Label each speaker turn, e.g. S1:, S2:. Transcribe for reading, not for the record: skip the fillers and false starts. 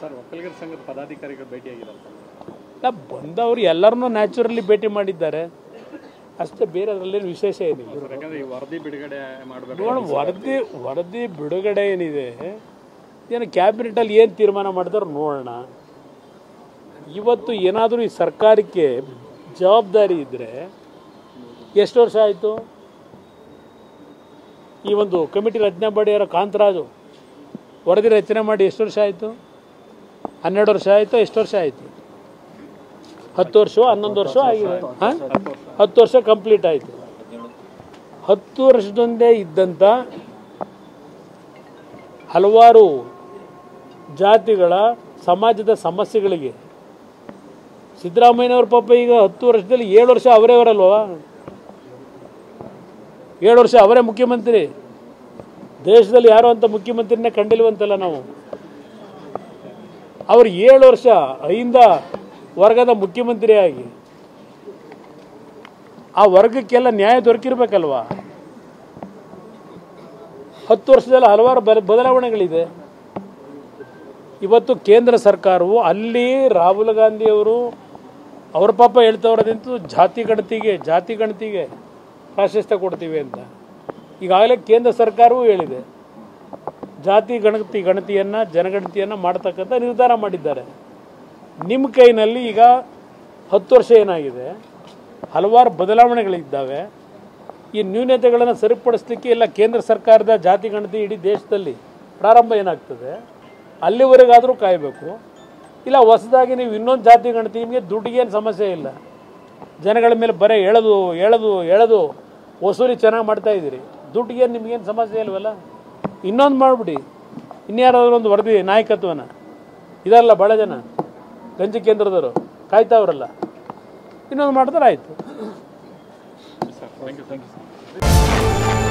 S1: Sir ಒಕ್ಕಲಿಗರ ಸಂಘದ ಪದಾಧಿಕಾರಿಗಳು ಭೇಟಿಯಾಗಿದ್ದಾರೆ
S2: ಬಂದವರು ಎಲ್ಲರನ್ನೂ ನ್ಯಾಚುರಲಿ ಭೇಟಿ ಮಾಡಿದ್ದಾರೆ ಅಷ್ಟೇ, ಬೇರೆ ಅದರಲ್ಲೇನು ವಿಶೇಷ ಏನಿಲ್ಲ.
S1: ಯಾಕಂದ್ರೆ ಈ ವರದಿ ಬಿಡುಗಡೆ ಮಾಡಬೇಕು
S2: ವರದಿ ಬಿಡುಗಡೆ ಏನಿದೆ, ಏನು ಕ್ಯಾಬಿನೆಟಲ್ಲಿ ಏನು ತೀರ್ಮಾನ ಮಾಡಿದಾರೆ ನೋಡೋಣ. ಇವತ್ತು ಏನಾದರೂ ಈ ಸರ್ಕಾರಕ್ಕೆ ಜವಾಬ್ದಾರಿ ಇದ್ದರೆ ಎಷ್ಟು ವರ್ಷ ಆಯಿತು ಈ ಒಂದು ಕಮಿಟಿ ರಚನೆ ಮಾಡಿ, ಯಾರೋ ಕಾಂತರಾಜು ವರದಿ ರಚನೆ ಮಾಡಿ ಎಷ್ಟು ವರ್ಷ ಆಯಿತು? 12 ವರ್ಷ ಆಯಿತು? ಎಷ್ಟು ವರ್ಷ ಆಯಿತು? 10 ವರ್ಷ 11 ವರ್ಷ ಆಗಿದೆ. 10 ವರ್ಷ ಕಂಪ್ಲೀಟ್ ಆಯಿತು. 10 ವರ್ಷದೊಂದೇ ಇದ್ದಂಥ ಹಲವಾರು ಜಾತಿಗಳ ಸಮಾಜದ ಸಮಸ್ಯೆಗಳಿಗೆ ಸಿದ್ದರಾಮಯ್ಯನವ್ರ ಪಾಪ ಈಗ 10 ವರ್ಷದಲ್ಲಿ 7 ವರ್ಷ ಅವರಲ್ವಾ? 7 ವರ್ಷ ಅವರೇ ಮುಖ್ಯಮಂತ್ರಿ. ದೇಶದಲ್ಲಿ ಯಾರೋ ಅಂತ ಮುಖ್ಯಮಂತ್ರಿನೇ ಕಂಡಿಲ್ವಂತಲ್ಲ ನಾವು. ಅವರು 7 ವರ್ಷ ಅಹಿಂದ ವರ್ಗದ ಮುಖ್ಯಮಂತ್ರಿಯಾಗಿ ಆ ವರ್ಗಕ್ಕೆಲ್ಲ ನ್ಯಾಯ ದೊರಕಿರ್ಬೇಕಲ್ವಾ? 10 ವರ್ಷದಲ್ಲಿ ಹಲವಾರು ಬದಲಾವಣೆಗಳಿದೆ. ಇವತ್ತು ಕೇಂದ್ರ ಸರ್ಕಾರವು ಅಲ್ಲಿ ರಾಹುಲ್ ಗಾಂಧಿಯವರು ಅವ್ರ ಪಾಪ ಹೇಳ್ತವ್ರದಂತೂ ಜಾತಿ ಗಣತಿಗೆ ಪ್ರಾಶಸ್ತ್ಯ ಕೊಡ್ತೀವಿ ಅಂತ. ಈಗಾಗಲೇ ಕೇಂದ್ರ ಸರ್ಕಾರವೂ ಹೇಳಿದೆ, ಜಾತಿ ಗಣತಿಯನ್ನು ಜನಗಣತಿಯನ್ನು ಮಾಡ್ತಕ್ಕಂಥ ನಿರ್ಧಾರ ಮಾಡಿದ್ದಾರೆ. ನಿಮ್ಮ ಕೈನಲ್ಲಿ ಈಗ 10 ವರ್ಷ ಏನಾಗಿದೆ, ಹಲವಾರು ಬದಲಾವಣೆಗಳಿದ್ದಾವೆ. ಈ ನ್ಯೂನತೆಗಳನ್ನು ಸರಿಪಡಿಸಲಿಕ್ಕೆ ಎಲ್ಲ ಕೇಂದ್ರ ಸರ್ಕಾರದ ಜಾತಿ ಗಣತಿ ಇಡೀ ದೇಶದಲ್ಲಿ ಪ್ರಾರಂಭ ಏನಾಗ್ತದೆ ಅಲ್ಲಿವರೆಗಾದರೂ ಕಾಯಬೇಕು. ಇಲ್ಲ ಹೊಸದಾಗಿ ನೀವು ಇನ್ನೊಂದು ಜಾತಿ ಗಣತಿ, ನಿಮಗೆ ದುಡ್ಡಿಗೇನು ಸಮಸ್ಯೆ ಇಲ್ಲ, ಜನಗಳ ಮೇಲೆ ಬರೀ ಎಳೆದು ವಸೂಲಿ ಚೆನ್ನಾಗಿ ಮಾಡ್ತಾಯಿದ್ದೀರಿ, ದುಡ್ಡಿಗೇನು ನಿಮಗೇನು ಸಮಸ್ಯೆ ಇಲ್ವಲ್ಲ, ಇನ್ನೊಂದು ಮಾಡಿಬಿಡಿ. ಇನ್ಯಾರಾದ್ರೂ ಒಂದು ವರದಿ ನಾಯಕತ್ವನ ಇದರಲ್ಲ ಭಾಳ ಜನ ಗಂಜಿ ಕೇಂದ್ರದವರು ಕಾಯ್ತಾವ್ರಲ್ಲ, ಇನ್ನೊಂದು ಮಾಡಿದ್ರೆ ಆಯಿತು.
S1: Sir thank you